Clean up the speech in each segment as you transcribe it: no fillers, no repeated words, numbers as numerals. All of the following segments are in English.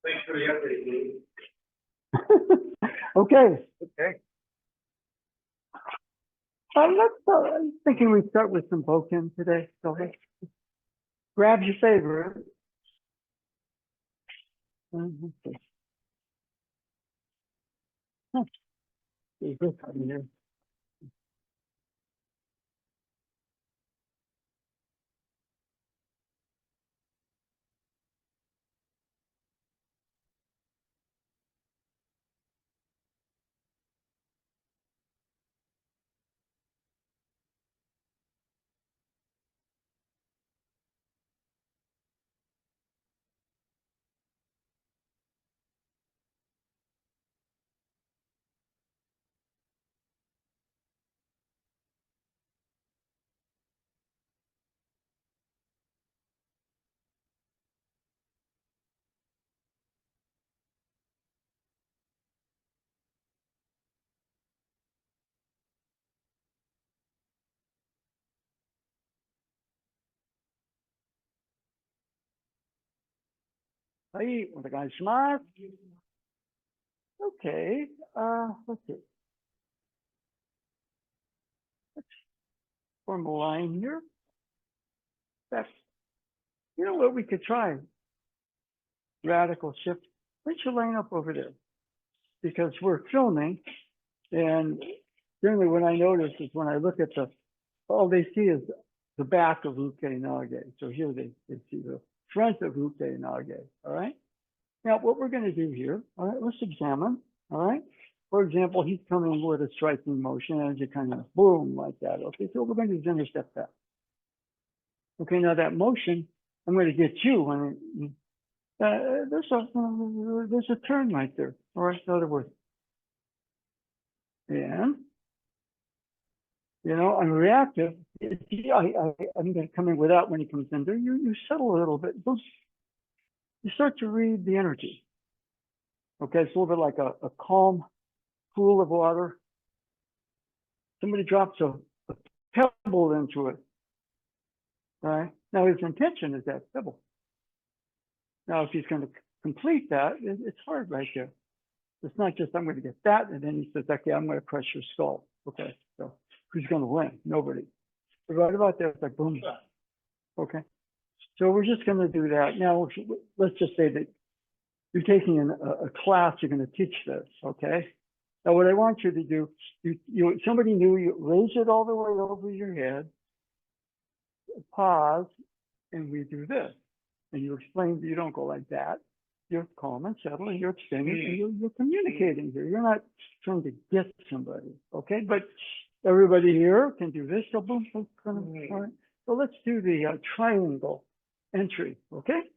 Thanks for the update, Dave. Okay, Okay. I'm thinking we start with some Boken today. So let's grab your favorite. Let's see. Huh. See this one here. Hi, onegaishimasu. Okay, let's see. Let's form a line here. That's, you know what we could try? Radical shift. Why don't you line up over there? Because we're filming, and generally what I notice is when I look at all they see is the back of Uke Nage. So here they see the front of Uke Nage, all right? Now, what we're going to do here, all right, let's examine, all right? For example, he's coming with a striking motion and you kind of boom like that. Okay, so what we're going to do is intercept that. Okay, now that motion, I'm going to get you when there's a turn right there, all right? In other words, and you know, I'm reactive. I'm going to come in with that when he comes in there. You settle a little bit. You start to read the energy. Okay, it's a little bit like a calm pool of water. Somebody drops a pebble into it. Right? Now his intention is that pebble. Now if he's going to complete that, it's hard right there. It's not just I'm going to get that, and then he says, okay, I'm going to crush your skull. Okay, so who's going to win? Nobody. But right about there, it's like boom. Okay, so we're just going to do that. Now, let's just say that you're taking a class, you're going to teach this, okay? Now, what I want you to do, somebody new, you raise it all the way over your head, pause, and we do this. And you explain that you don't go like that. You're calm and settled, and you're extending, and you're communicating here. You're not trying to get somebody, okay? But everybody here can do this. So boom, boom, boom. All right. So let's do the triangle entry, okay?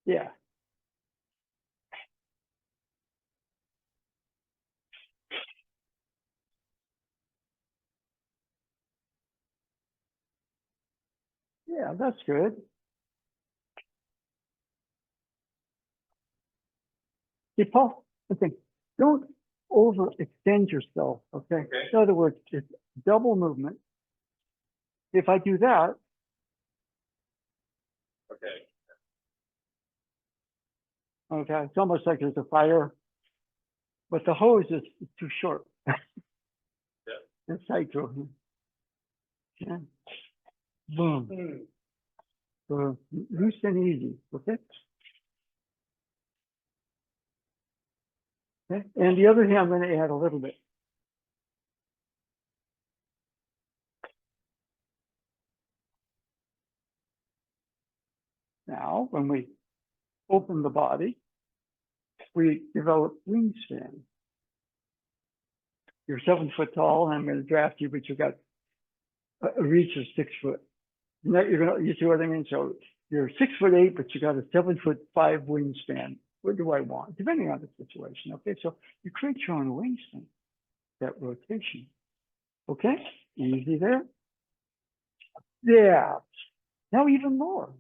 Yeah. Yeah, that's good. Paul, I think, don't overextend yourself, okay? In other words, it's double movement. If I do that, okay, it's almost like there's a fire, but the hose is too short. It's tight through. Yeah. Boom. Boom. Loose and easy, okay? Okay. And the other hand, I'm going to add a little bit. Now, when we open the body, we develop wingspan. You're 7 foot tall, and I'm going to draft you, but you got a reach of 6 foot. You see what I mean? So you're 6'8", but you got a 7'5" wingspan. What do I want? Depending on the situation. Okay, so you create your own wingspan, that rotation. Okay, easy there. Yeah. Now even more.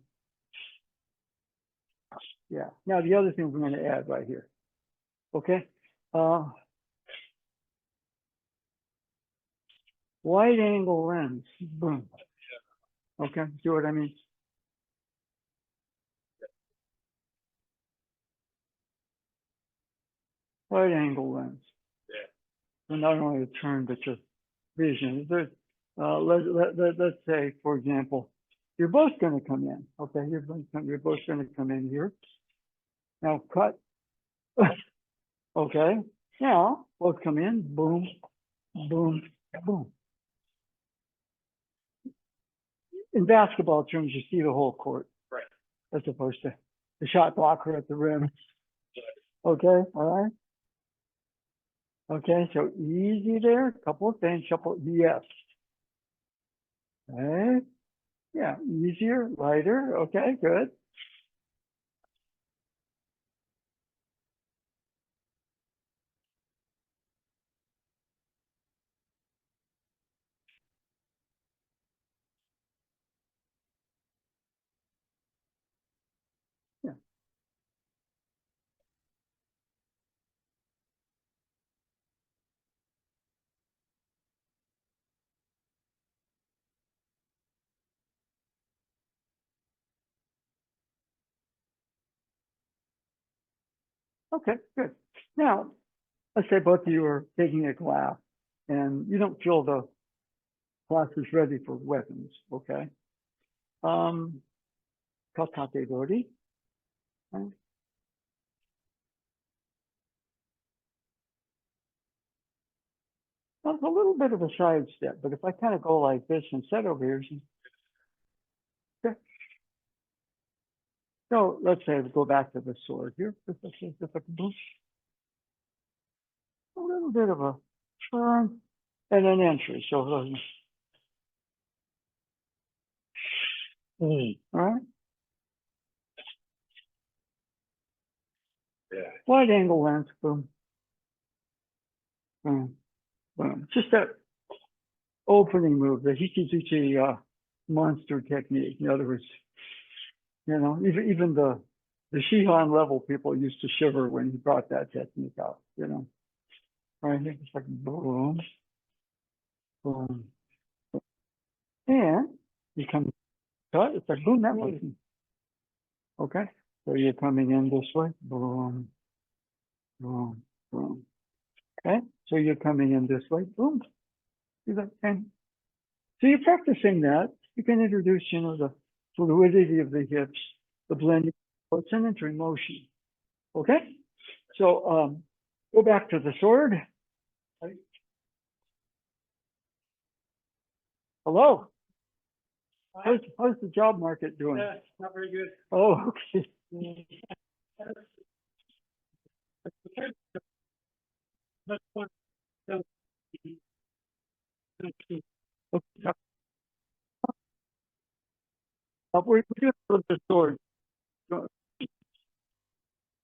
Yeah. Now the other thing we're going to add right here. Okay. Wide angle lens, boom. Okay, see what I mean? Wide angle lens. So not only a turn, but just vision. Let's say, for example, you're both going to come in. Okay, you're both going to come in here. Now cut. Okay, now both come in. Boom, boom, boom. In basketball terms, you see the whole court, right? As opposed to the shot blocker at the rim. Okay, all right. Okay, so easy there. Couple of things. Yes. Okay. Yeah, easier, lighter. Okay, good. Yeah. Okay, good. Now, let's say both of you are taking a class and you don't feel the class is ready for weapons. Okay. Katate dori. Right? That's a little bit of a side step, but if I kind of go like this and set over here, okay. So let's say we go back to the sword here. A little bit of a turn and an entry. So, all right. Yeah. Wide angle lens, boom, boom, boom. Just that opening move, the Hikizuchi monster technique. In other words, even the Shihan level people used to shiver when he brought that technique out. Right? It's like boom, boom, and you come cut. It's like boom, that motion. Okay, so you're coming in this way, boom, boom, boom. Okay, so you're coming in this way, boom. And so you're practicing that. You can introduce, the fluidity of the hips, the blending. It's an entering motion. Okay, so go back to the sword. Hello. How's the job market doing? Yeah, not very good. Oh, okay. Okay. We're just with the sword.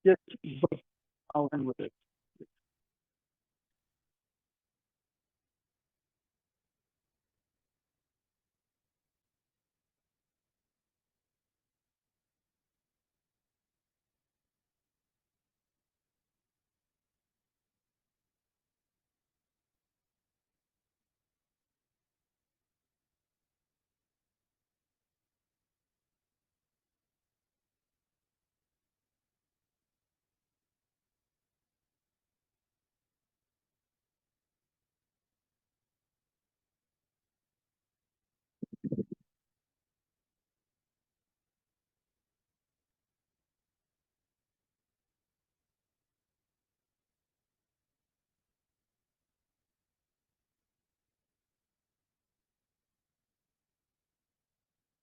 Get all in with it.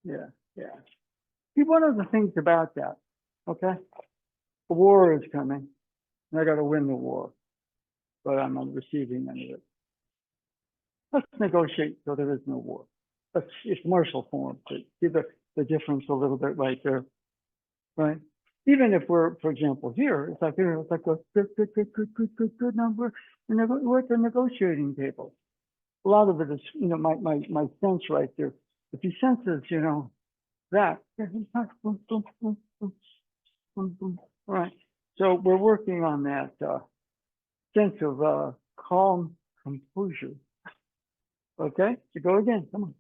Yeah, yeah. See, one of the things about that, okay, the war is coming, and I got to win the war, but I'm on the receiving end of it. Let's negotiate so there is no war. It's martial form. See the difference a little bit right there, right? Even if we're, for example, here, it's like a good number, and we're at the negotiating table. A lot of it is, my sense right there. If he senses, that, right. So we're working on that sense of calm composure. Okay, so go again. Come on.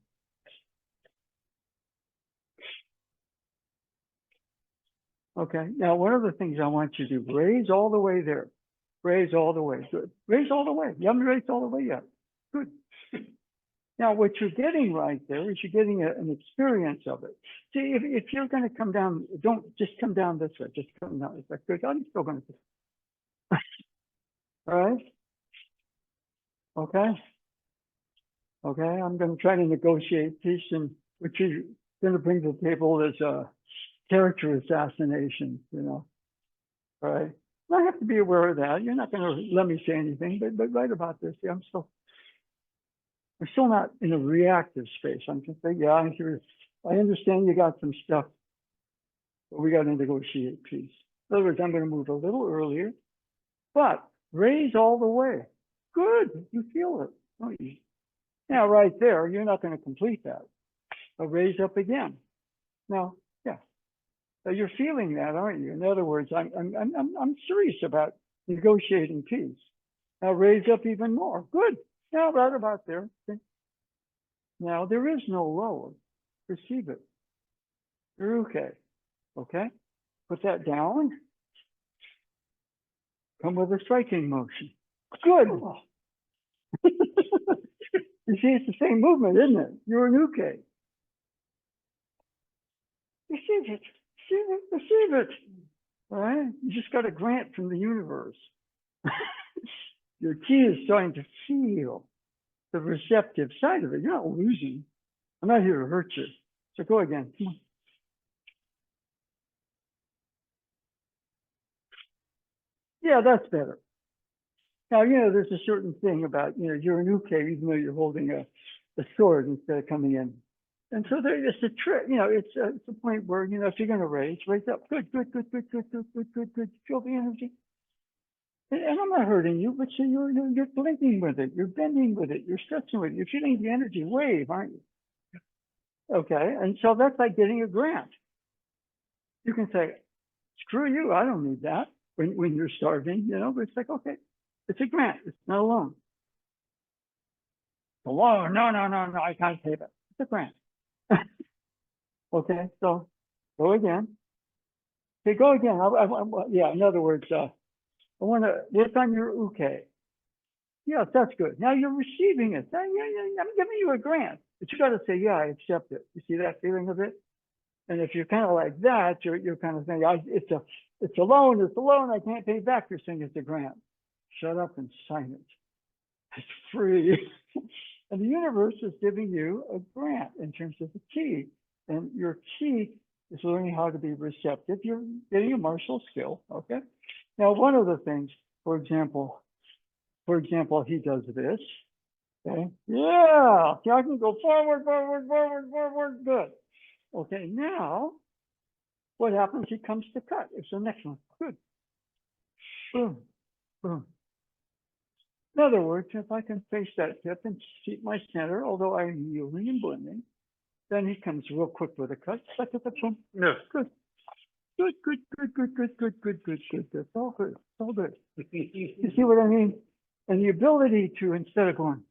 Okay, now one of the things I want you to do, raise all the way there. Raise all the way. Good. Raise all the way. You haven't raised all the way yet. Good. Now, what you're getting right there is you're getting an experience of it. See, if you're going to come down, don't just come down this way. Just come down this way. Good. I'm still going to. All right. Okay. Okay. I'm going to try to negotiate peace, and what you're going to bring to the table is a character assassination. All right. I have to be aware of that. You're not going to let me say anything, but right about this, yeah, I'm still not in a reactive space. I'm just saying, yeah, I understand you got some stuff, but we got to negotiate peace. In other words, I'm going to move a little earlier, but raise all the way. Good, you feel it, don't you? Now, right there, you're not going to complete that. But raise up again. Now, yeah. So you're feeling that, aren't you? In other words, I'm serious about negotiating peace. Now raise up even more. Good. Now right about there. Now there is no lower. Perceive it. You're okay. Okay? Put that down. Come with a striking motion. Good. You see, it's the same movement, isn't it? You're an uke. Receive it. Receive it. Receive it. All right? You just got a grant from the universe. Your key is starting to feel the receptive side of it. You're not losing. I'm not here to hurt you. So go again. Come on. Yeah, that's better. Now, there's a certain thing about, you're an uke, even though you're holding a sword instead of coming in. And so it's a trick, it's a point where, if you're going to raise up. Good, good, good, good, good, good, good, good, good. Feel the energy. And I'm not hurting you, but you're blinking with it. You're bending with it. You're stretching with it. You're feeling the energy wave, aren't you? Okay. And so that's like getting a grant. You can say, screw you. I don't need that when you're starving, but it's like, okay, it's a grant. It's not a loan. A loan. No, I can't pay that. It's a grant. Okay. So go again. Okay, go again. Yeah, in other words, I want to work on your uke. Yes, that's good. Now you're receiving it. I'm giving you a grant, but you got to say, yeah, I accept it. You see that feeling of it? And if you're kind of like that, you're kind of saying, it's a loan. It's a loan. I can't pay back. You're saying it's a grant. Shut up and sign it. It's free. And the universe is giving you a grant in terms of the key. And your key is learning how to be receptive. You're getting a martial skill. Okay. Now, one of the things, for example, he does this. Okay. Yeah. So I can go forward. Good. Okay. Now, what happens? He comes to cut. It's the next one. Good. Boom. Boom. In other words, if I can face that tip and keep my center, although I'm yielding and blending, then he comes real quick with a cut. No. Good. Good. It's all good. It's all good. You see what I mean? And the ability to, instead of going,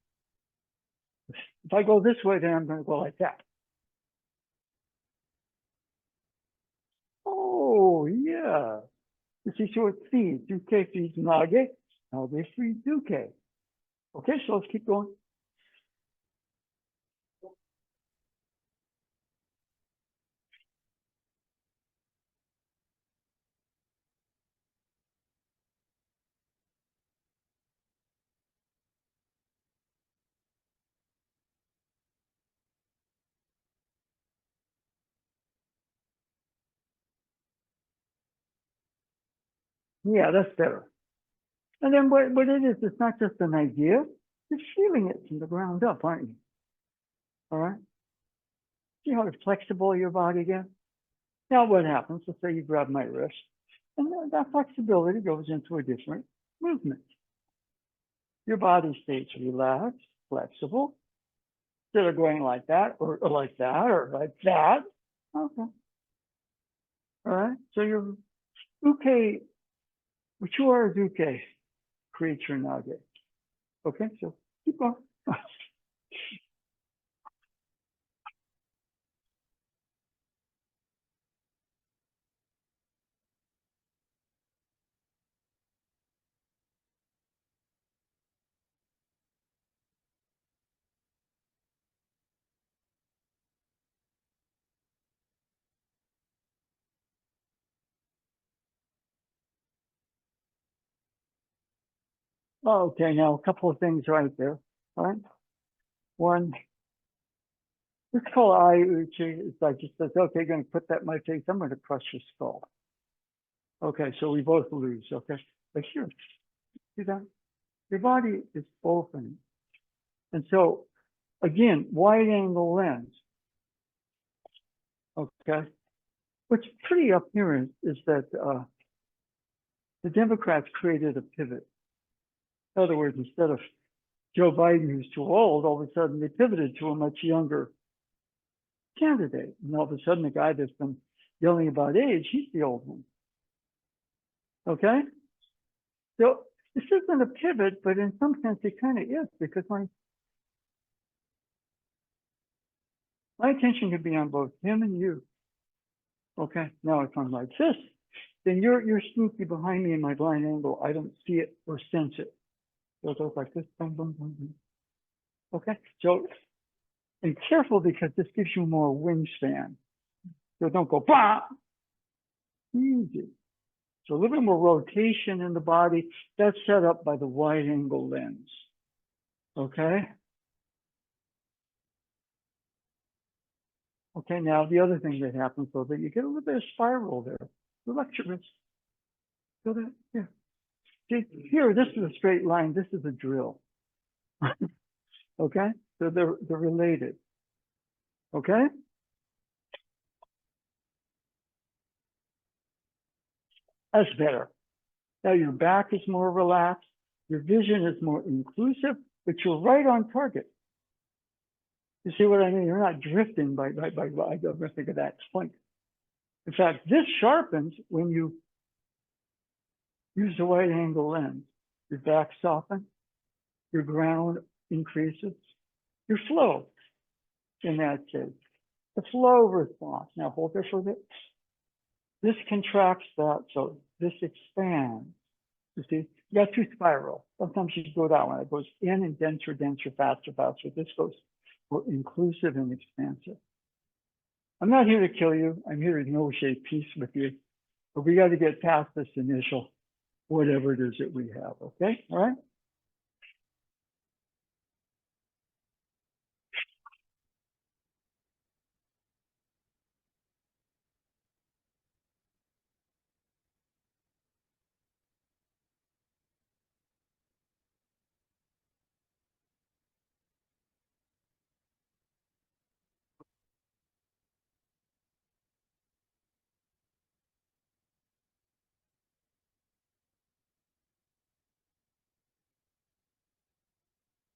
if I go this way, then I'm going to go like that. Oh, yeah. You see, so it feeds. Duke feeds Nage. Nage feeds Duke. Okay, so let's keep going. Yeah, that's better. And then what it is, it's not just an idea, you're feeling it from the ground up, aren't you? All right? See how flexible your body gets? Now what happens? Let's say you grab my wrist, and that flexibility goes into a different movement. Your body stays relaxed, flexible, instead of going like that, or like that, or like that. Okay. All right? So your uke, what you are is uke, creates your nage. Okay, so keep going. Okay, now a couple of things right there. All right. One, let's call I Uchi. It's like just says, okay, going to put that in my face. I'm going to crush your skull. Okay, so we both lose. Okay. But here, see that? Your body is open. And so, again, wide angle lens. Okay. What's pretty apparent is that the Democrats created a pivot. In other words, instead of Joe Biden, who's too old, all of a sudden they pivoted to a much younger candidate. And all of a sudden, the guy that's been yelling about age, he's the old one. Okay? So this isn't a pivot, but in some sense it kind of is, because my attention could be on both him and you. Okay, now if I'm like this, then you're sneaky behind me in my blind angle. I don't see it or sense it. So it goes like this, boom, boom, boom, boom. Okay, so, and careful because this gives you more wingspan. So don't go, bah! Easy. So a little bit more rotation in the body. That's set up by the wide angle lens. Okay? Okay, now the other thing that happens, so that you get a little bit of spiral there. Lecturous. So that, yeah. See, here, this is a straight line. This is a drill. Okay? So they're related. Okay? That's better. Now your back is more relaxed. Your vision is more inclusive, but you're right on target. You see what I mean? You're not drifting by I don't think of that point. In fact, this sharpens when you use the wide angle lens. Your back softens, your ground increases, your flow in that case. The flow response. Now hold there for a bit. This contracts that, so this expands. You see, you got two spiral. Sometimes you go that one. It goes in and denser, denser, faster, faster. This goes more inclusive and expansive. I'm not here to kill you. I'm here to negotiate peace with you. But we got to get past this initial whatever it is that we have. Okay? All right?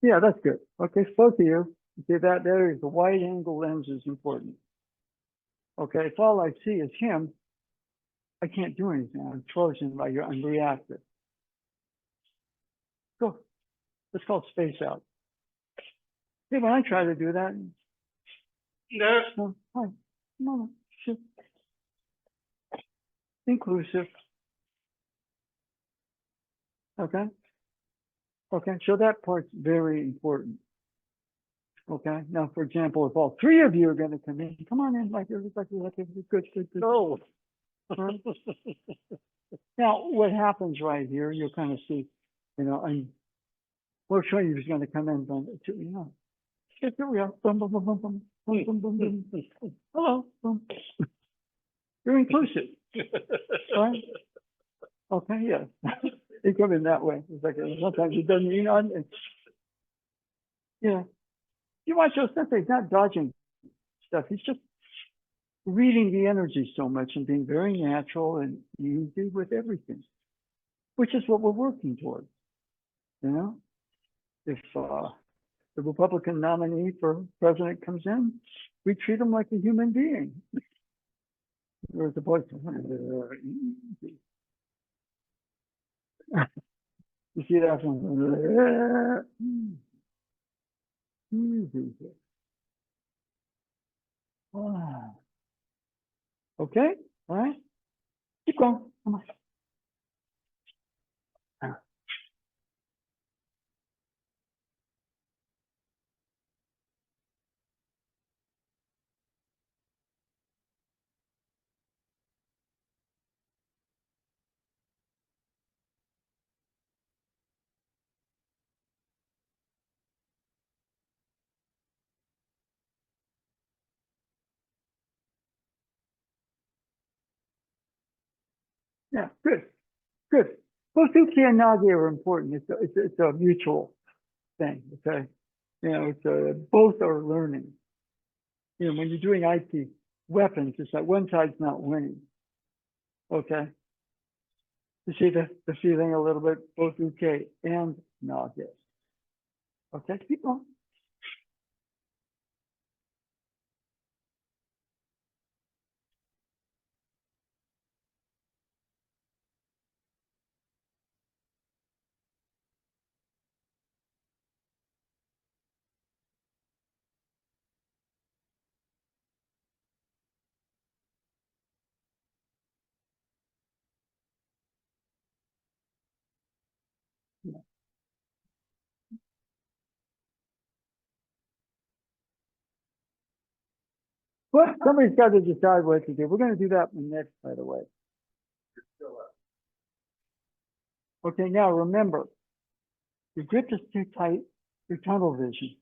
Yeah, that's good. Okay, both of you. See that there is the wide angle lens is important. Okay, if all I see is him, I can't do anything. I'm frozen by I'm reactive. Go. It's called space out. Hey, when I try to do that, no, hi, no, shit. Inclusive. Okay. Okay. So that part's very important. Okay. Now, for example, if all three of you are going to come in, come on in, like everybody, like everybody, good, good, good. No. Right? Now, what happens right here, you'll kind of see, we're showing you who's going to come in, here we are, boom, boom, boom, boom, boom, boom, boom, boom, boom. Hello, boom. You're inclusive, right? Okay, yeah. They come in that way. It's like sometimes it doesn't, yeah. You watch those stuff, he's not dodging stuff. He's just reading the energy so much and being very natural and easy with everything, which is what we're working towards. If the Republican nominee for president comes in, we treat him like a human being. Whereas the voice, you see that one, okay, all right, keep going, come on. Yeah, good, good. Both uki and nage are important. It's a mutual thing, okay? You know, both are learning. You know, when you're doing IT weapons, it's like one side's not winning, okay? You see the feeling a little bit, both uke and nage. Okay, keep going. Well, somebody's got to decide what to do. We're going to do that next, by the way. Okay, now remember, your grip is too tight, your tunnel vision.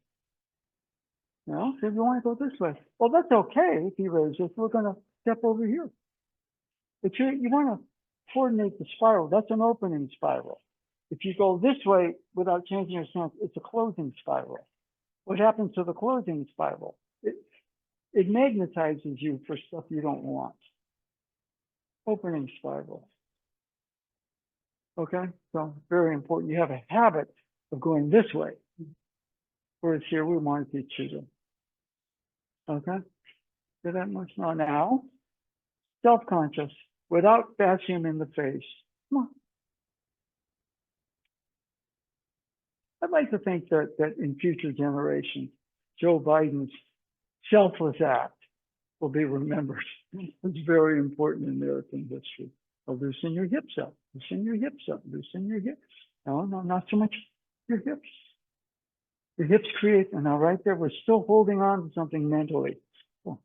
You know, so if you want to go this way, well, that's okay if you raise this. We're going to step over here. But you want to coordinate the spiral. That's an opening spiral. If you go this way without changing your stance, it's a closing spiral. What happens to the closing spiral? It magnetizes you for stuff you don't want. Opening spiral. Okay, so very important. You have a habit of going this way. Whereas here we want to teach you to. Okay, do that much now. Self-conscious, without bashing him in the face. Come on. I'd like to think that in future generations, Joe Biden's selfless act will be remembered. It's very important in American history. Oh, loosen your hips up, loosen your hips up, loosen your hips. No, not so much your hips. Your hips create, and now right there, we're still holding on to something mentally. Oh.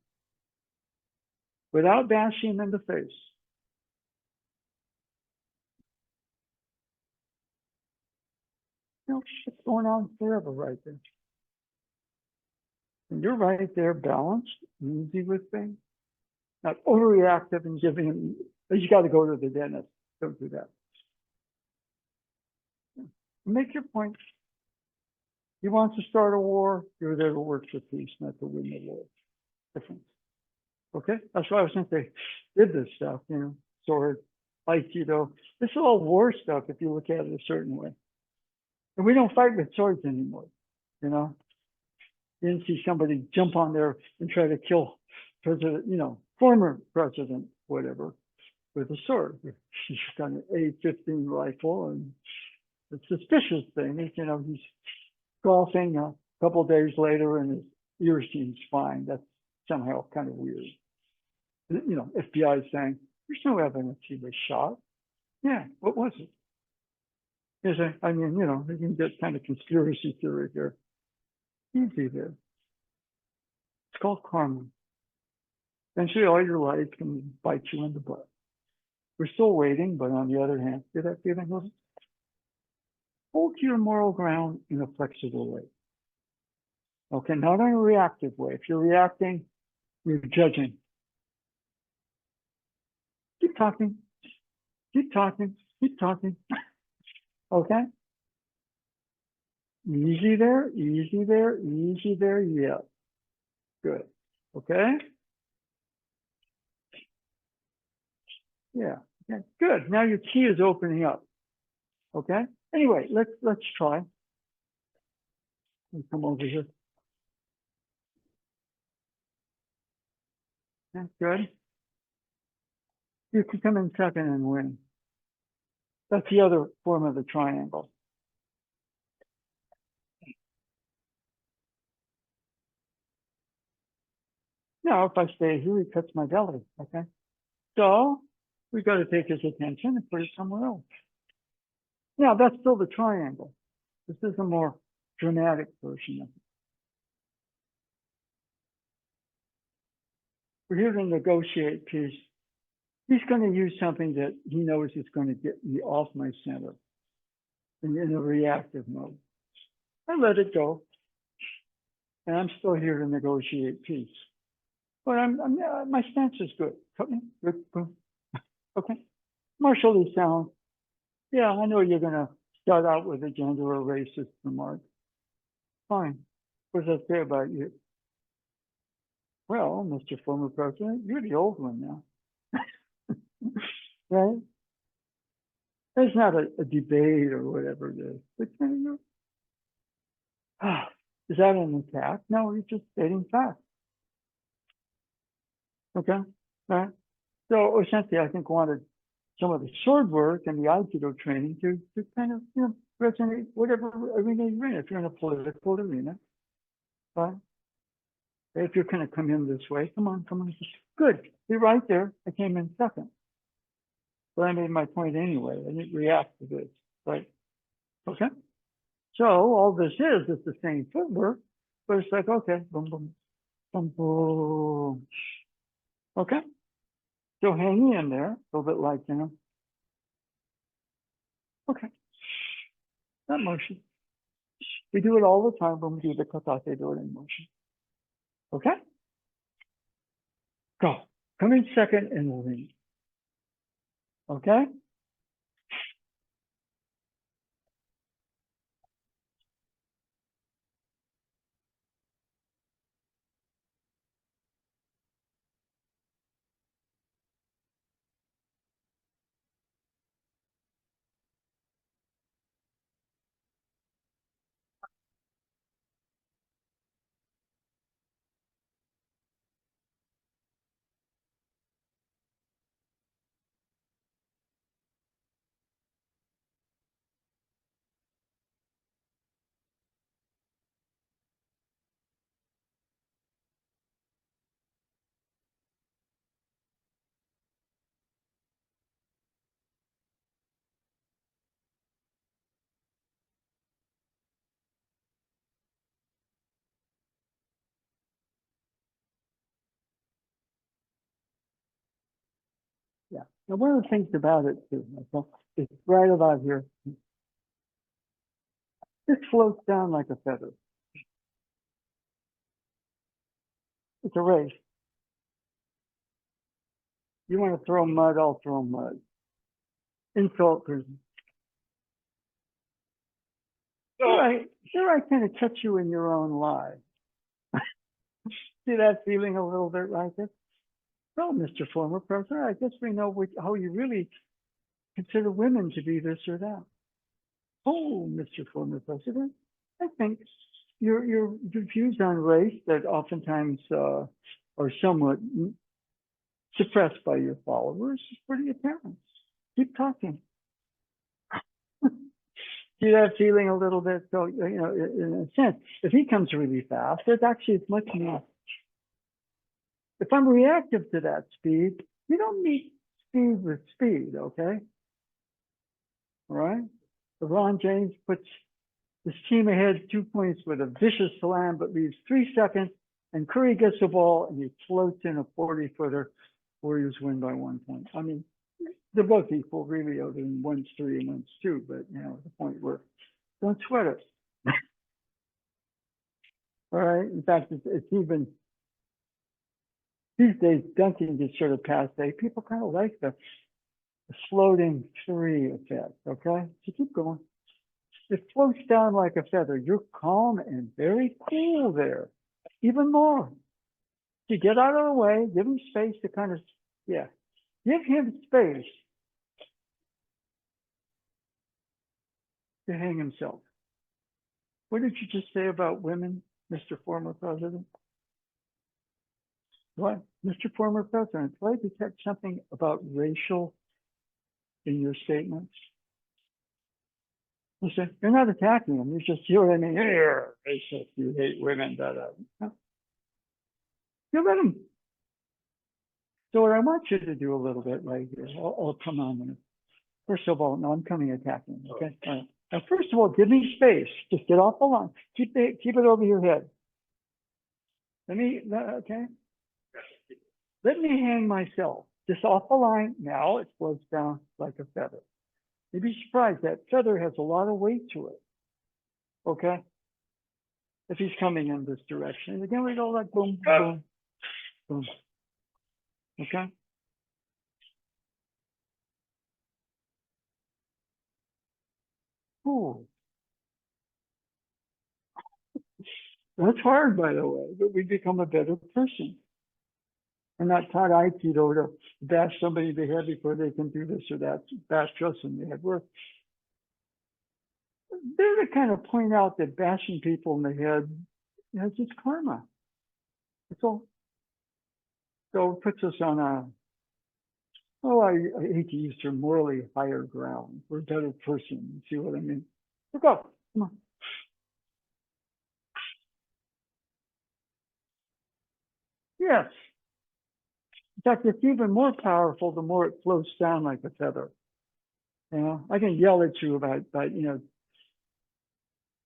Without bashing him in the face. You know, it's going on forever right there. And you're right there, balanced, easy with things. Not overreactive and giving him, you got to go to the dentist. Don't do that. Make your point. He wants to start a war. You're there to work for peace, not to win the war. Difference. Okay? That's why I was saying they did this stuff, you know, sword, aikido. This is all war stuff if you look at it a certain way. And we don't fight with swords anymore, you know? You didn't see somebody jump on there and try to kill president, you know, former president, whatever, with a sword. He's got an A-15 rifle, and the suspicious thing is, you know, he's golfing a couple of days later and his ear seems fine. That's somehow kind of weird. You know, FBI is saying, there's no evidence he was shot. Yeah, what was it? I mean, you know, you can get kind of conspiracy theory here. Easy there. It's called karma. Eventually, all your life can bite you in the butt. We're still waiting, but on the other hand, see that feeling? Hold to your moral ground in a flexible way. Okay, not in a reactive way. If you're reacting, you're judging. Keep talking. Keep talking. Keep talking. Okay? Easy there, easy there, easy there. Yeah. Good. Okay? Yeah. Okay. Good. Now your key is opening up. Okay? Anyway, let's try. Come over here. Yeah, good. You can come in second and win. That's the other form of the triangle. Now, if I stay here, he cuts my belly. Okay? So we got to take his attention and put it somewhere else. Now, that's still the triangle. This is a more dramatic version of it. We're here to negotiate peace. He's going to use something that he knows is going to get me off my center in a reactive mode. I let it go. And I'm still here to negotiate peace. But my stance is good. Good. Okay. Martially sound. Yeah, I know you're gonna start out with a gender or racist remark. Fine. What does that say about you? Well, Mr. Former President, you're the old one now. Right? It's not a debate or whatever it is. But you know, is that an attack? No, you're just stating facts. Okay? Right? So essentially, I think wanted some of the sword work and the Aikido training to kind of, you know, resonate whatever arena you're in. If you're in a political arena, but if you're going to come in this way, come on. Good. You're right there. I came in second. But I made my point anyway. I didn't react to this. Right? Okay? So all this is the same footwork, but it's like, okay, boom, boom, boom, boom. Okay? So hang in there, a little bit like, you know, okay, that motion. We do it all the time when we do the katate do it in motion. Okay? Go. Come in second and lean. Okay? Yeah. Now, one of the things about it too, okay, it's right about here. This floats down like a feather. It's a race. You want to throw mud, I'll throw mud. Insult person. Here I kind of catch you in your own lie. See that feeling a little bit like this? Well, Mr. Former President, I guess we know how you really consider women to be this or that. Oh, Mr. Former President, I think your views on race that oftentimes are somewhat suppressed by your followers is pretty apparent. Keep talking. See that feeling a little bit? So, you know, in a sense, if he comes really fast, it actually is much more. If I'm reactive to that speed, you don't meet speed with speed, okay? All right? LeBron James puts his team ahead 2 points with a vicious slam, but leaves 3 seconds, and Curry gets the ball and he floats in a 40-footer. Warriors win by 1 point. I mean, they're both equal, really, other than one's 3 and one's 2, but you know, the point where don't sweat it. All right. In fact, it's even these days dunking is sort of passe. People kind of like the floating 3 effect. Okay, so keep going. It floats down like a feather. You're calm and very cool there, even more. You get out of the way, give him space to kind of, yeah, give him space to hang himself. What did you just say about women, Mr. Former President? What? Mr. Former President, do I detect something about racial in your statements? Listen, you're not attacking them. You're just, you know what I mean? You're racist. You hate women. You let them. So what I want you to do a little bit right here, I'll come on. First of all, no, I'm coming attacking. Okay. All right. Now, first of all, give me space. Just get off the line. Keep it over your head. Okay. Let me hang myself just off the line. Now it floats down like a feather. You'd be surprised that feather has a lot of weight to it. Okay. If he's coming in this direction. And again, we go like boom, boom, boom. Okay. Ooh, that's hard, by the way, but we become a better person. We're not taught Aikido to bash somebody in the head before they can do this or that, bash us in the head. We're there to kind of point out that bashing people in the head has its karma. That's all. So it puts us on a, oh, I hate to use the term, morally higher ground. We're a better person. You see what I mean? Look up. Come on. Yes. In fact, it's even more powerful the more it floats down like a feather. You know, I can yell at you about,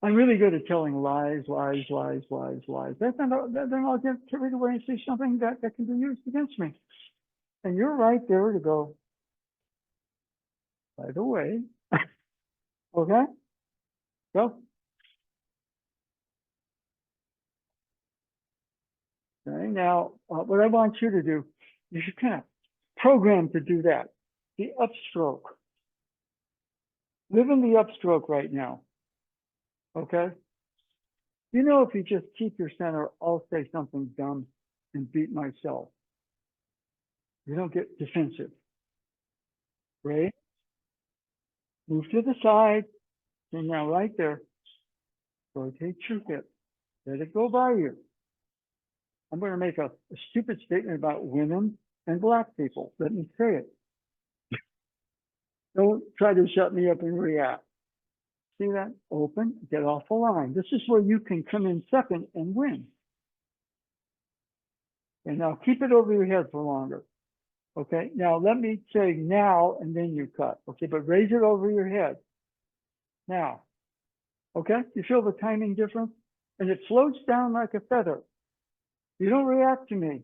I'm really good at telling lies. Then I'll get carried away and say something that can be used against me. And you're right there to go, by the way, okay? Go. Okay, now, what I want you to do, you should kind of program to do that. The upstroke. Live in the upstroke right now, okay? You know, if you just keep your center, I'll say something dumb and beat myself. You don't get defensive, right? Move to the side, and now right there, rotate your hip. Let it go by you. I'm going to make a stupid statement about women and black people. Let me say it. Don't try to shut me up and react. See that? Open, get off the line. This is where you can come in second and win. And now keep it over your head for longer. Okay, now let me say now and then you cut. Okay, but raise it over your head. Now. Okay, you feel the timing difference? And it floats down like a feather. You don't react to me.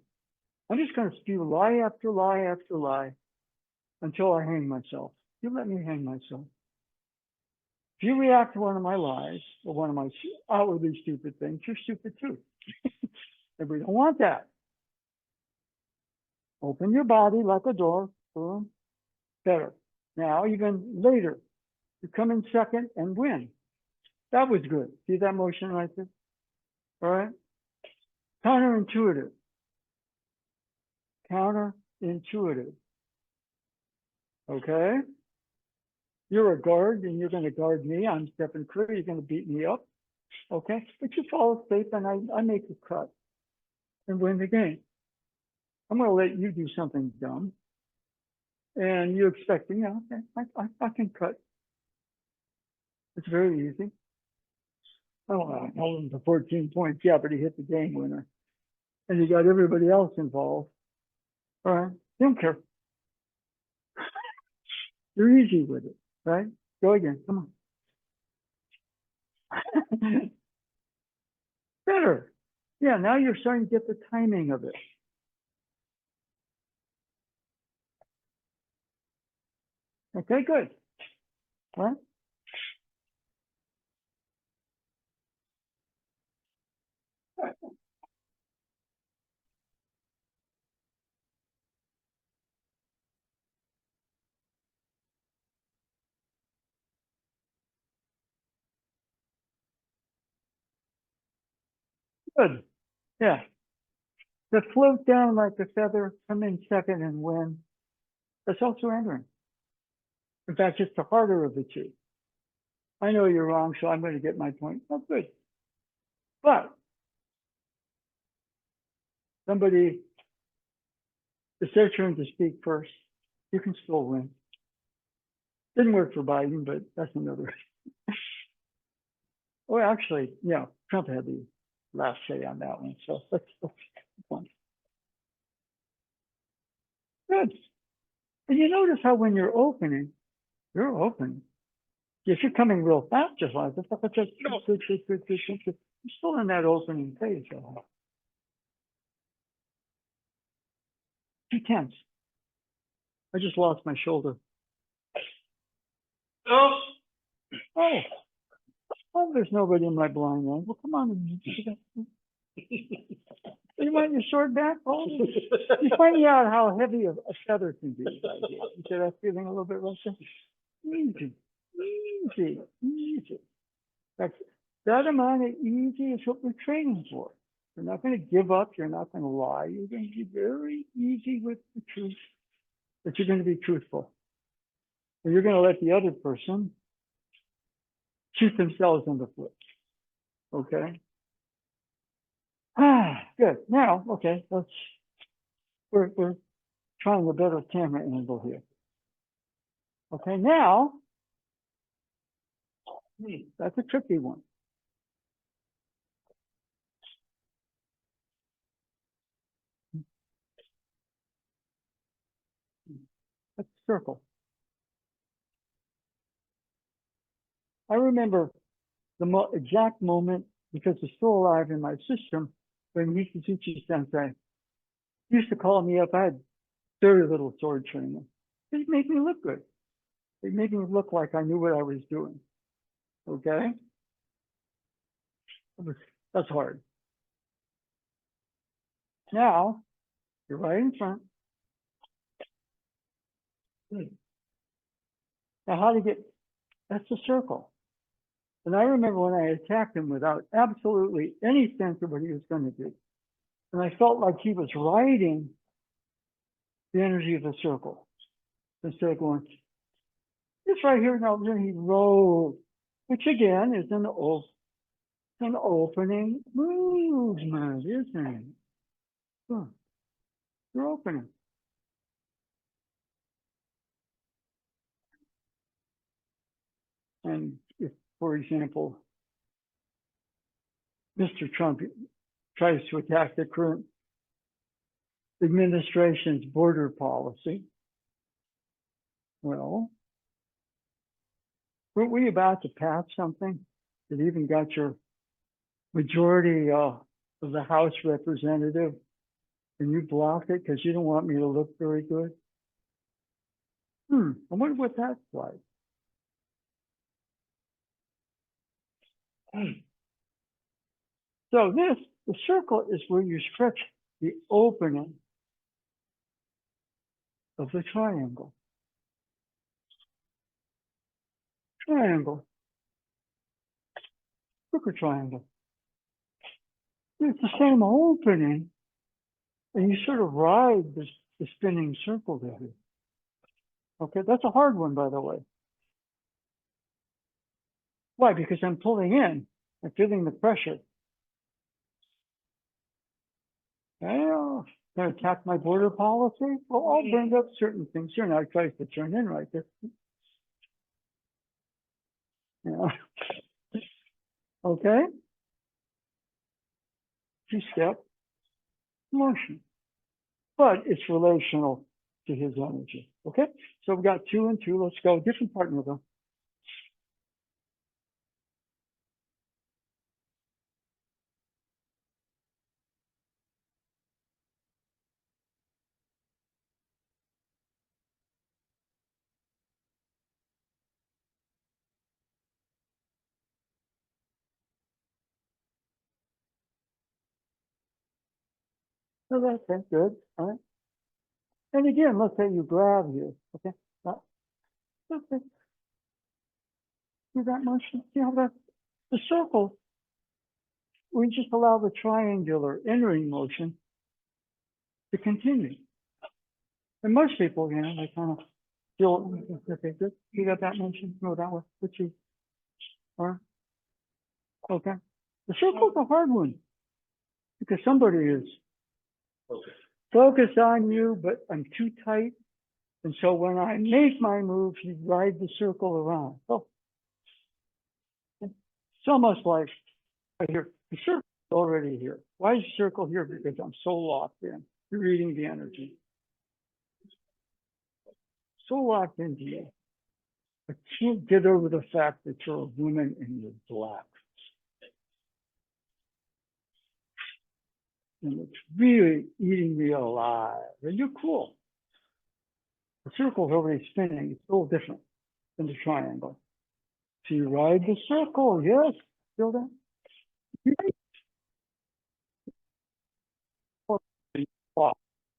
I'm just going to spew lie after lie after lie until I hang myself. You let me hang myself. If you react to one of my lies or one of my outwardly stupid things, you're stupid too. And we don't want that. Open your body like a door. Boom. Better. Now, even later, you come in second and win. That was good. See that motion right there? All right. Counterintuitive. Counterintuitive. Okay. You're a guard and you're going to guard me. I'm stepping through. You're going to beat me up. Okay. But you follow safe and I make a cut and win the game. I'm going to let you do something dumb. And you expect, okay, I can cut. It's very easy. Oh, I held him to 14 points. Yeah, but he hit the game winner. And you got everybody else involved. All right. You don't care. You're easy with it, right? Go again. Come on. Better. Yeah, now you're starting to get the timing of it. Okay, good. All right. Good. Yeah. To float down like a feather, come in second and win. That's all surrendering. In fact, it's the harder of the two. I know you're wrong, so I'm going to get my point. Oh, good. But somebody, it's their turn to speak first. You can still win. Didn't work for Biden, but that's another. Oh, actually, yeah, Trump had the last say on that one. So let's one. Good. And you notice how when you're opening, you're opening. If you're coming real fast, just like this, good. You're still in that opening phase. Too tense. I just lost my shoulder. Oh. Oh, there's nobody in my blind line. Well, come on. You want your sword back? Oh, you're finding out how heavy a feather can be. You see that feeling a little bit right there? Easy. easy. That amount of easy is what we're training for. You're not going to give up. You're not going to lie. You're going to be very easy with the truth, but you're going to be truthful. And you're going to let the other person shoot themselves in the foot. Okay? Good. Now, okay, we're trying a better camera angle here. Okay, now, that's a tricky one. That's a circle. I remember the exact moment, because it's still alive in my system, when Mikizuchi Sensei used to call me up. I had very little sword training. It made me look good. It made me look like I knew what I was doing. Okay? That's hard. Now, you're right in front. Now, how to get, that's a circle. And I remember when I attacked him without absolutely any sense of what he was going to do. And I felt like he was riding the energy of the circle. Instead of going, this right here, now then he rode, which again is an opening movement, isn't it? Huh. You're opening. And if, for example, Mr. Trump tries to attack the current administration's border policy, well, weren't we about to pass something that even got your majority of the House representative, and you blocked it because you don't want me to look very good? I wonder what that's like. So the circle is where you stretch the opening of the triangle. Triangle. Crooked triangle. It's the same opening, and you sort of ride the spinning circle there. Okay, that's a hard one, by the way. Why? Because I'm pulling in. I'm feeling the pressure. Well, going to attack my border policy? Well, I'll bring up certain things here. Now I try to turn in right there. Yeah. Okay. Two-step motion. But it's relational to his energy. Okay? So we've got 2 and 2. Let's go. Different partner though. So that's good. All right. And again, let's say you grab here. Okay. Okay. See that motion? See how that the circle, we just allow the triangular entering motion to continue. And most people, you know, they kind of feel, okay, good. You got that motion? No, that one. Which is, all right. Okay. The circle's a hard one because somebody is focused on you, but I'm too tight. And so when I make my move, you ride the circle around. Oh, it's almost like right here. The circle's already here. Why is the circle here? Because I'm so locked in. You're reading the energy. So locked into you. I can't get over the fact that you're a woman and you're black. And it's really eating me alive. And you're cool. The circle's already spinning. It's a little different than the triangle. So you ride the circle. Yes. Feel that?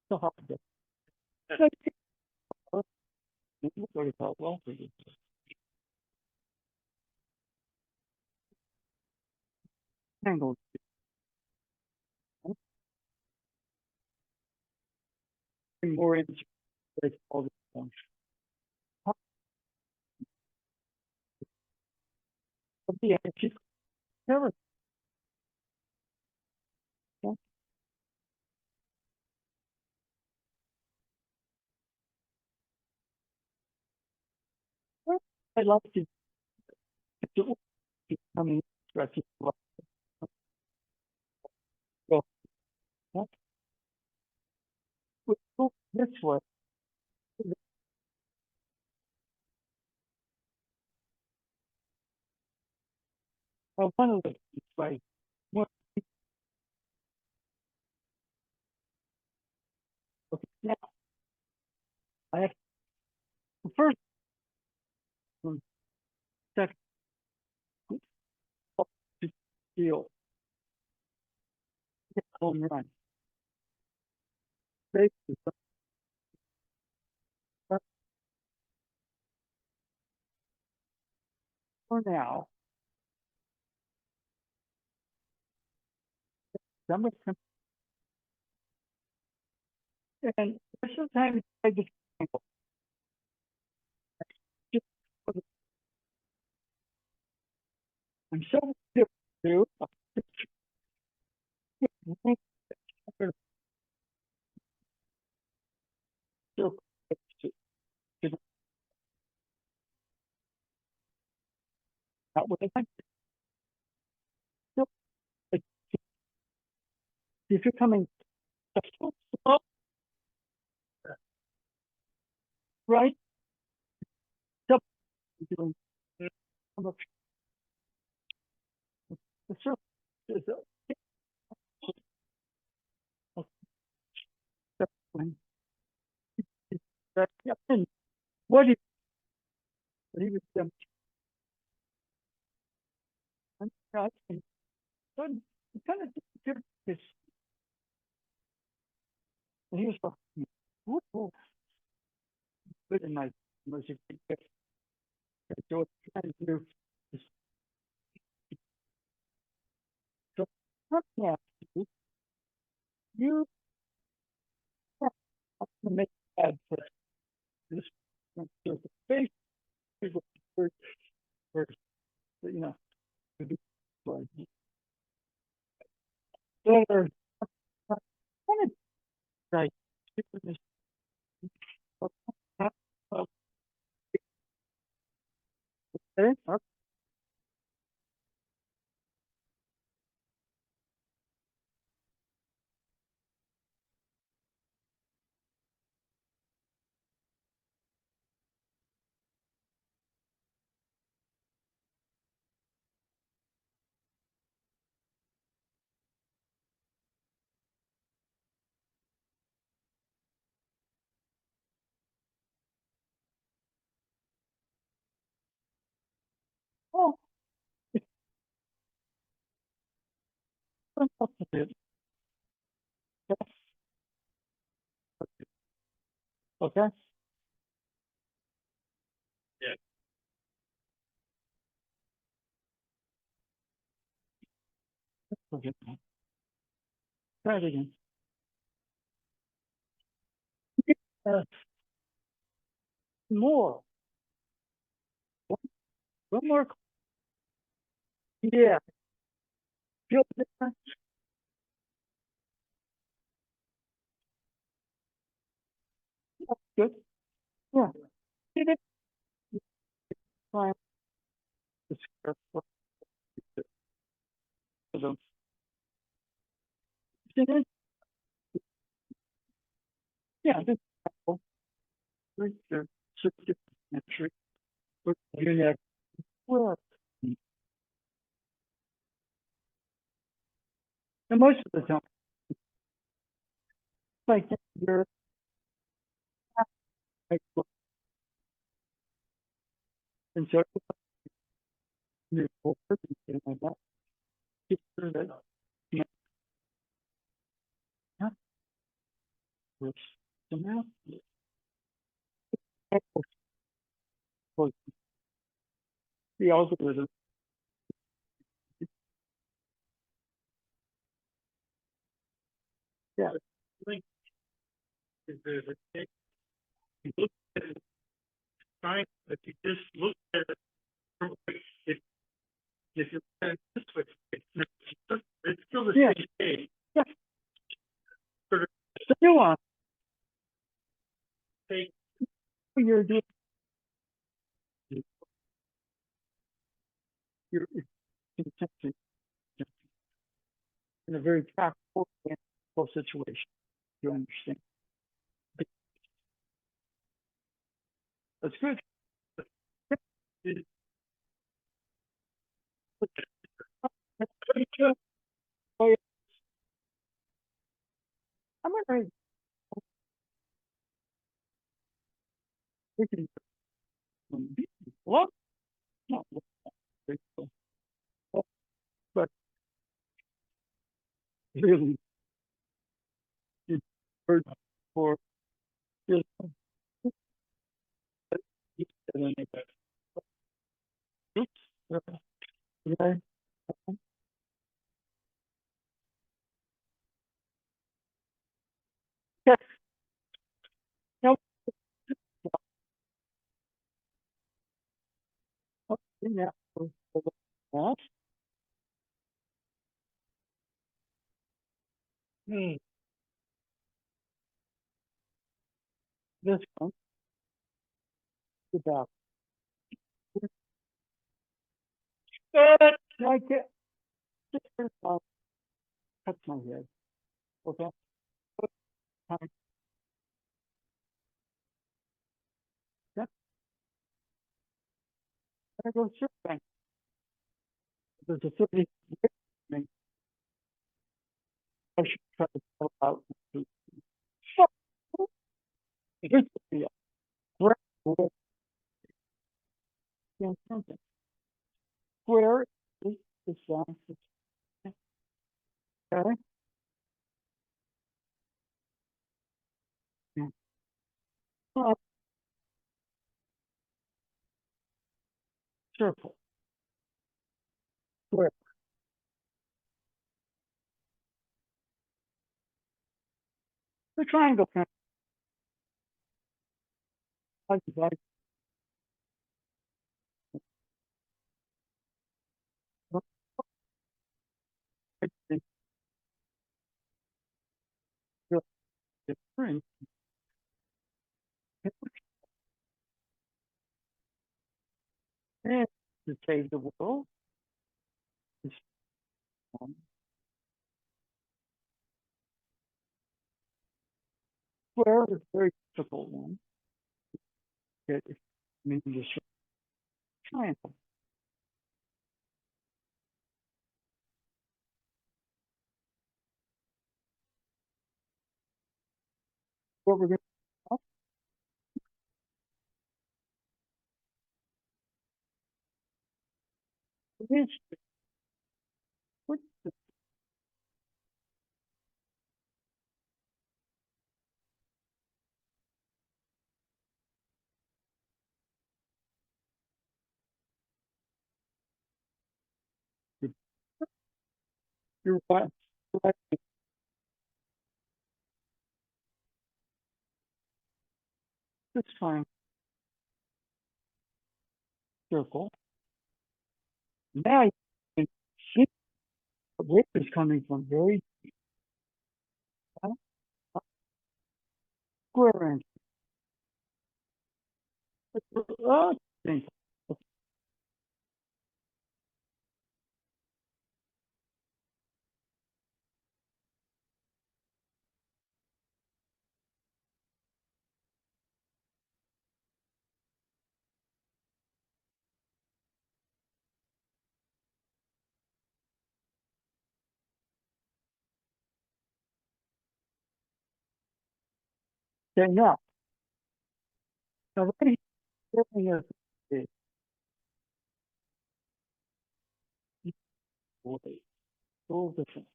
So hard. Tangled. More into all the points. Yeah, she's never. I like to do becoming stretching. So we go this way. One of the ways. One, okay, now I have the first one, second to feel home run. Basically, for now, some and sometimes I just just I'm so different too. Not what I think. So, if you're coming right, so doing the surface is a when and what he was and so he kind of did this and he was whoa, good and nice music so it's trying to do this so yeah you have to make bad for this so the face is first first you know to be better kind of right okay oh it's okay okay try it again uh, more one more yeah feel different good yeah did it time to scare for them did it yeah this right there circuit entry with unit well and most of the time like you're like and so you're and like that just sure that you know which somehow the algorithm Yeah. Link is there's a thing. You look at it, trying, if you just look at it, if you look at it this way, it's still the same page. Yeah. Sort of the nuance. Take you're doing your intention in a very practical situation. You understand? That's good. I'm gonna we can well, not but really it's hard for just okay. No, yeah. This one is about I get just touch my head. Okay. I go surfing. There's a 30 thing. I should try to pull out. Here's the deal. Square is the size. Okay. Circle. Square. The triangle can like different. And to save the world, this one. Square is a very difficult one. It's maybe just triangle. What we're going to do is put the, your right, this triangle circle. Now you can see the width is coming from very square inch. Oh, think. Okay, now right here is all different.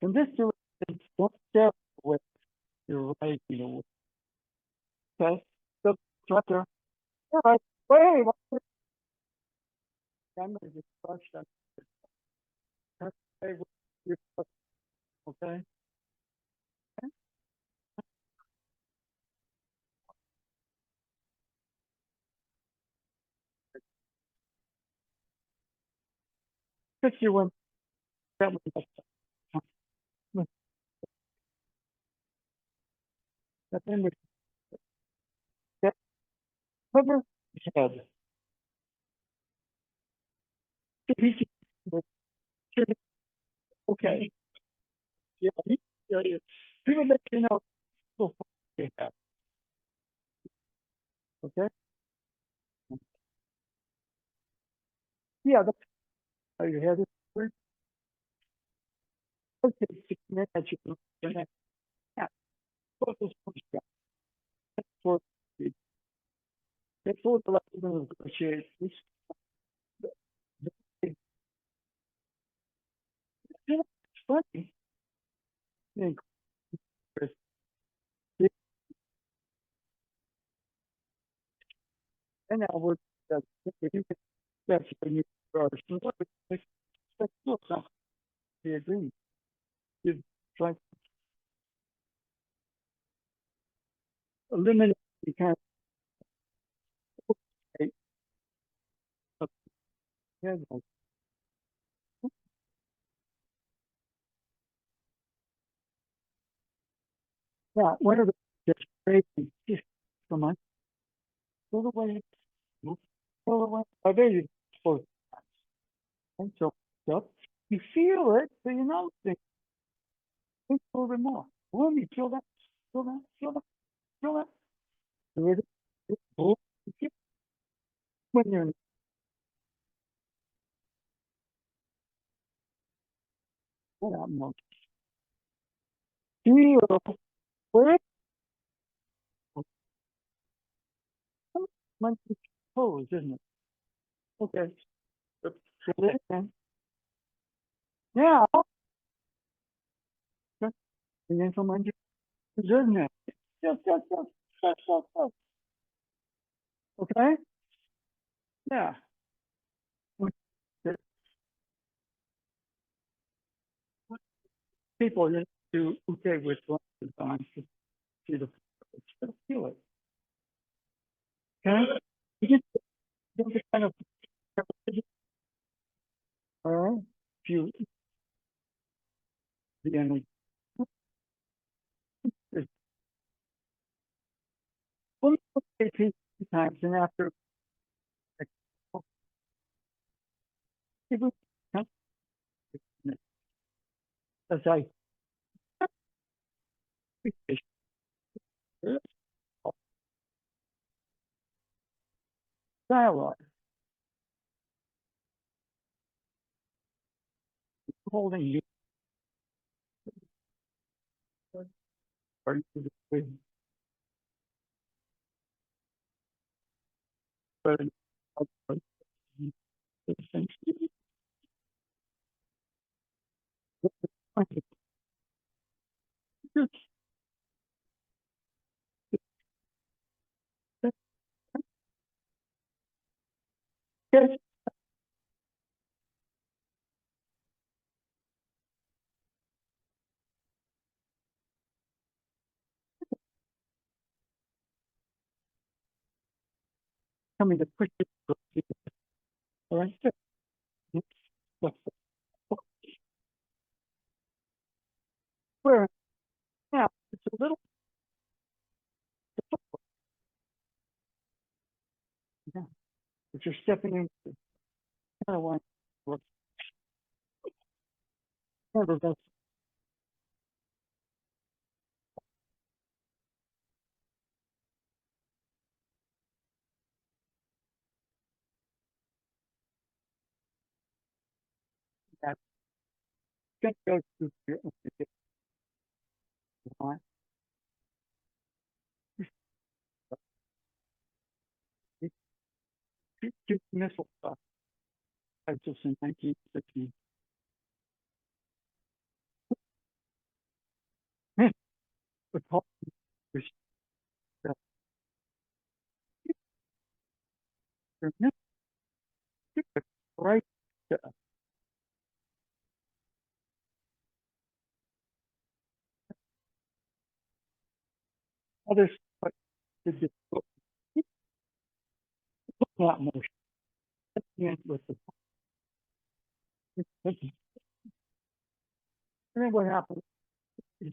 In this direction, don't stare with your right, okay? So it's right there. All right. Wait, I'm gonna just brush that. Okay, okay. picture when that was that then was that cover his head. He okay. Yeah, yeah. People that you know so they have. Okay. Yeah, that's how your head is. Okay, 6 minutes you can yeah. Both those points, yeah. For that's all the last one of negotiate. It's funny. And now we're that's when you are that's still not the agreement. You try to eliminate the kind of state of head. Yeah, one of the just crazy just come on, go away, go away. Oh, there you go. And so up, you feel it, so you know things. Think a little bit more. Boom, you feel that, feel that, feel that, feel that. There it is. Boom. You feel when you're in that mode. Feel where like pose, isn't it? Okay. Feel it again. Yeah. Okay. And then from under, isn't it? Yes, yes, yes, yes, yes, yes. Okay? Yeah. People you do okay with one design to see the feel it. Okay? You just kind of all right. Feel the energy. It's only two times and after like, people as I dialogue holding you or with but coming to push it all right. Where now it's a little yeah, but you're stepping into kind of like remember that just goes through your line. Two missile stuff. I just in 1915. But Paul was right. The others but did this not motion. And with the And then what happens is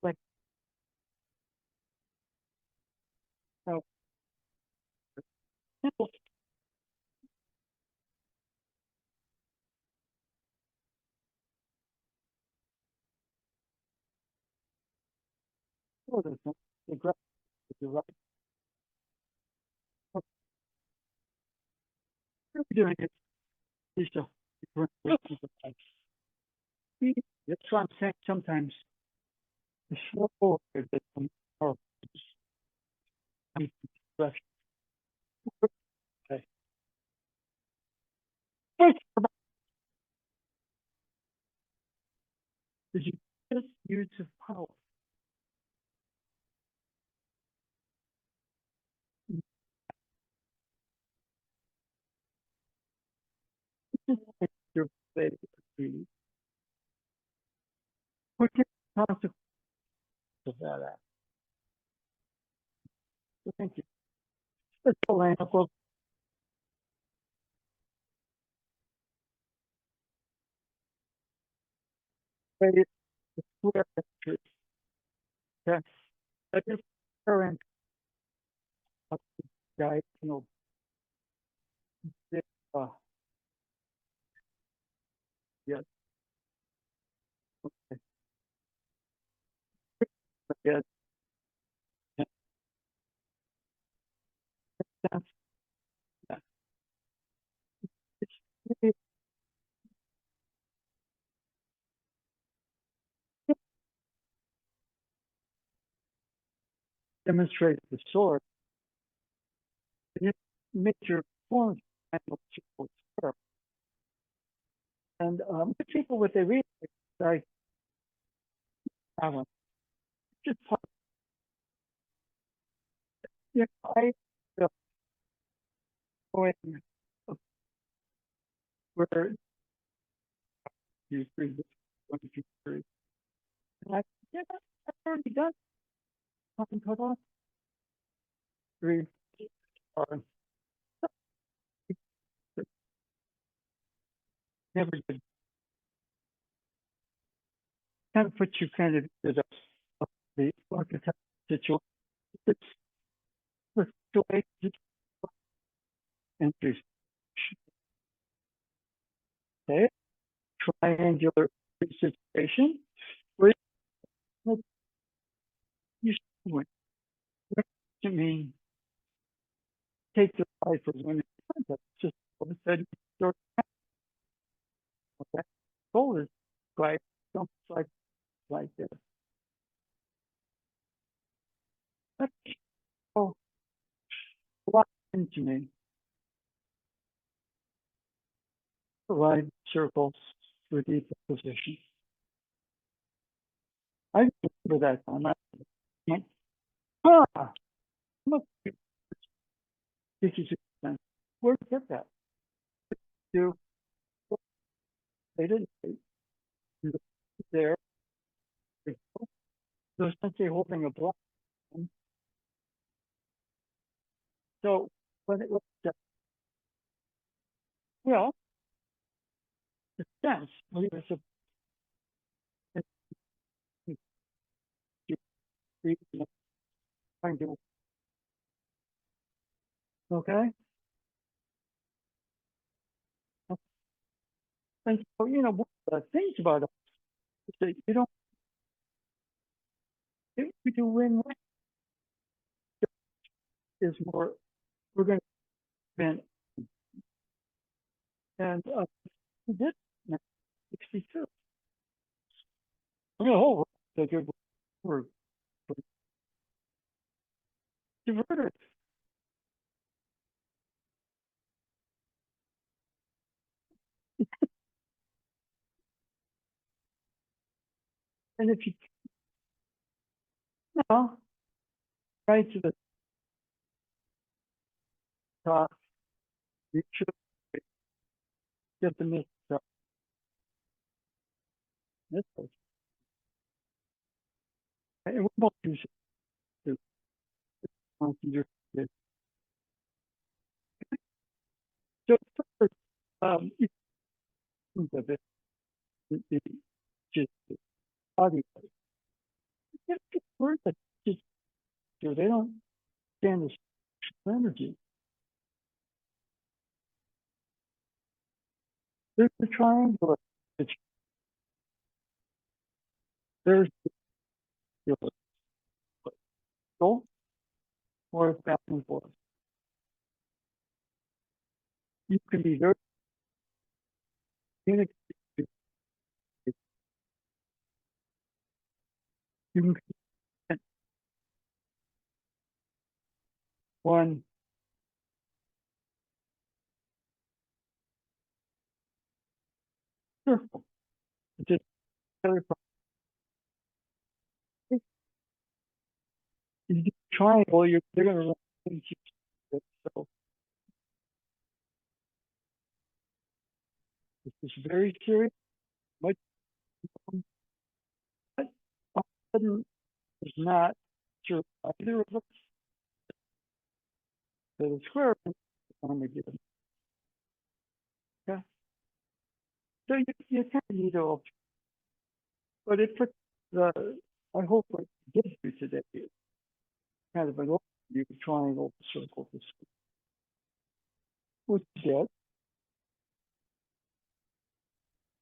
like how simple this the graph is the right. What you're doing is to that's why I'm saying sometimes the slow forward that are first is you just use of power. You're related to what the consequence of that act. So thank you. Let's go, Lana. Go create the square entry. Okay. That is current diagonal. Uh, yes. Okay. Yes. That's, that. It's really demonstrates the sword. And it makes your form square. And people, what they read, like, I just, you know, I feel going where you three, one, two, three. And I, yeah, I've already done something cut off three, or never did. Kind of puts you kind of into the architect situation. It's the way entries. Okay, triangular situation where you went. What does it mean? Take the life as when it's concept. Just all of a sudden, start okay. Goal is like something like this. That's all a lot into me. Provide circles with equal position. I remember that time. I went, ah, I'm a 56%. Where did you get that? Do they didn't there. They're essentially holding a block. So when it was well, the sense we were trying to okay. And so you know one of the things about it is that you don't if we do win is more we're going to win and we did 62. I mean, oh, the good word for diverted. And if you know, right to the top, you should get the mix up. This way. And we won't use it to so first, of it, the just the body. It's worth it. Just, they don't stand the energy. There's the triangular. It's, there's the circle or back and forth. You can be very communicative. You can get one circle. It's just very if you do a triangle, they're going to run into it. So this is very serious. Much, but all of a sudden, is not sure either of us that a square is going to give. Okay. So you kind of need to, but it puts the, I hope what it gives you today is kind of an overview of triangle, circle, which is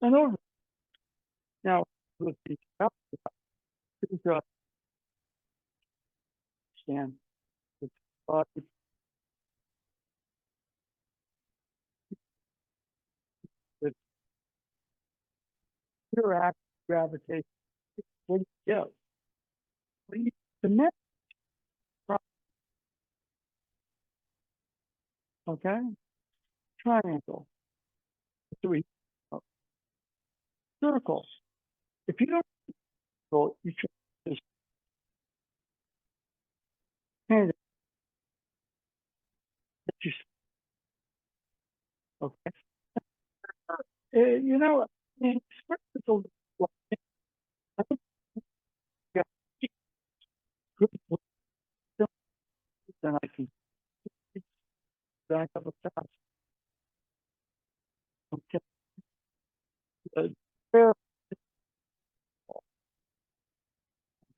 an over. Now, with the to understand the body, the interact, gravitation, what do you get? What do you, the next problem, okay? Triangle, three, circle. If you don't go, you should just hand it to you, okay? You know, in spiritual, I think you got good wisdom, then I can back up a fast. Okay. Prayer,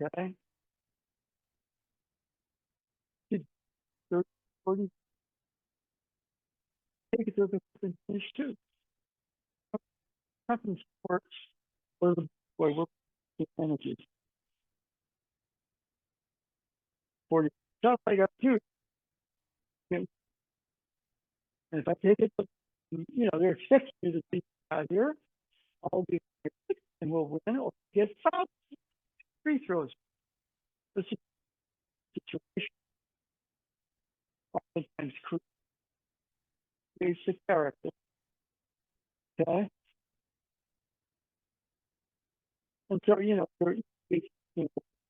okay? You 30, 40, take it to the finish too. Nothing supports or the way we're energy. 40 stuff I got to do. And if I take it, you know, they're expecting you to be out here. I'll be and we'll win or get 5 free throws. This situation oftentimes creates the character. Okay. And so, you know, there are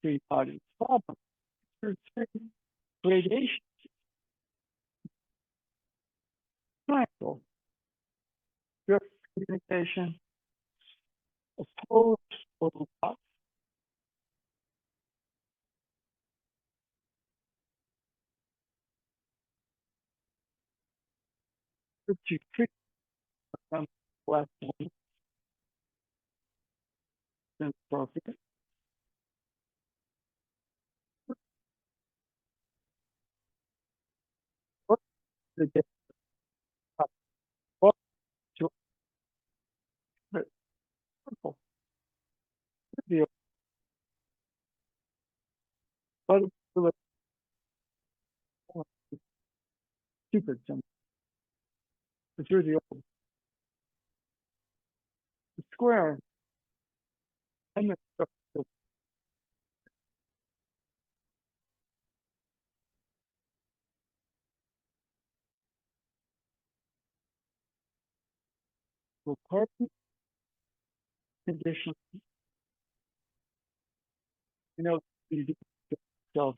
three bodies problem. There's certain gradations, triangle, direct communication, opposed or block, to treat them less than appropriate. What the difference? What to the circle? The but the stupid thing. It's really the square and the carbon condition, you know, you do yourself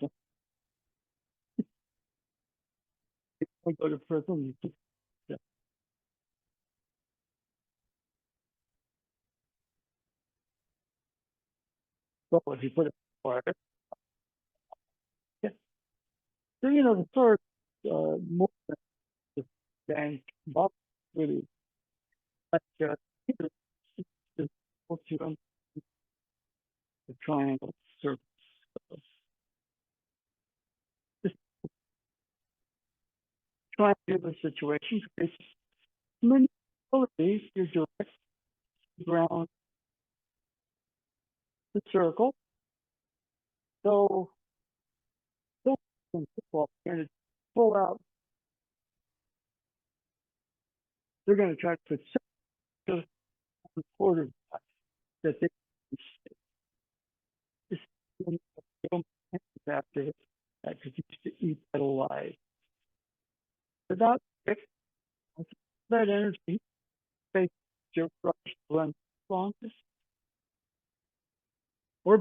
and go to prison, you keep yeah. Well, if you put it fire, yeah. So, you know, the third more than bank, but really, like, Either is equal to the triangle circle. This triangular situation creates manipulate your direct ground the circle. So in football, they're going to pull out. They're going to try to put circles on the quarterback that they just don't have to because he used to eat that alive. Without it, that energy, space your brush runs longest or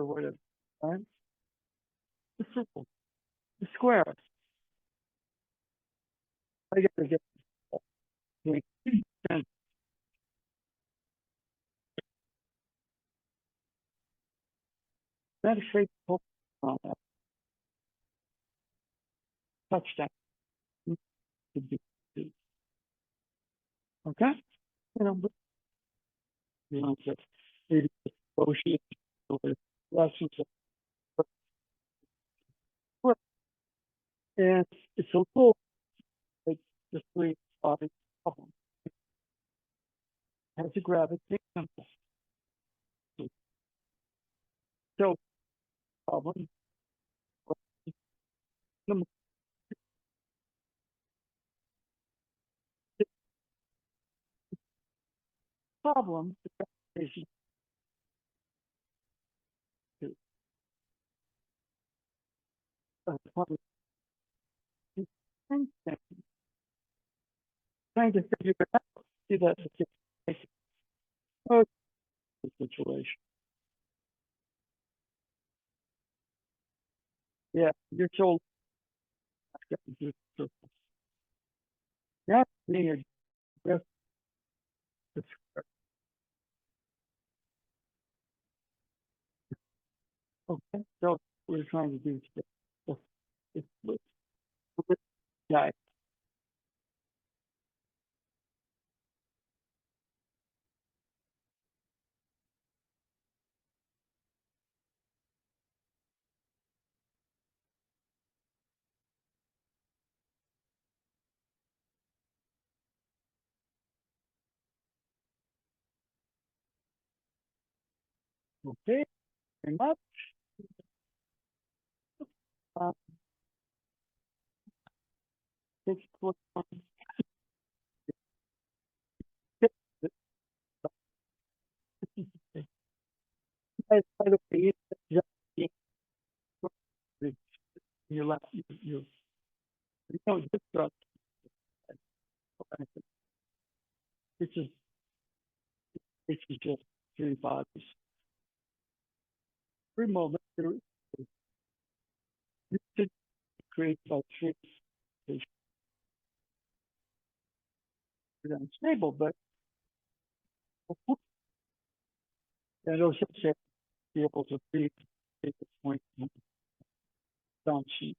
whatever. Right? The circle, the square. I got to get and that shape on that touchdown. Okay? You know, but you know, maybe ocean or lessons of and it's a little like the three body problem has a gravity temple. So problem the problem the gravitation is problem is trying to figure it out. See that oh, the situation. Yeah, you're told now being a okay, so we're trying to do today. So yeah, okay, very much. Uh, takes what by the way, it's just you left you don't disrupt it's just just three bodies. Every moment there you should create about three is unstable, but and those should be able to be at the point down sheet.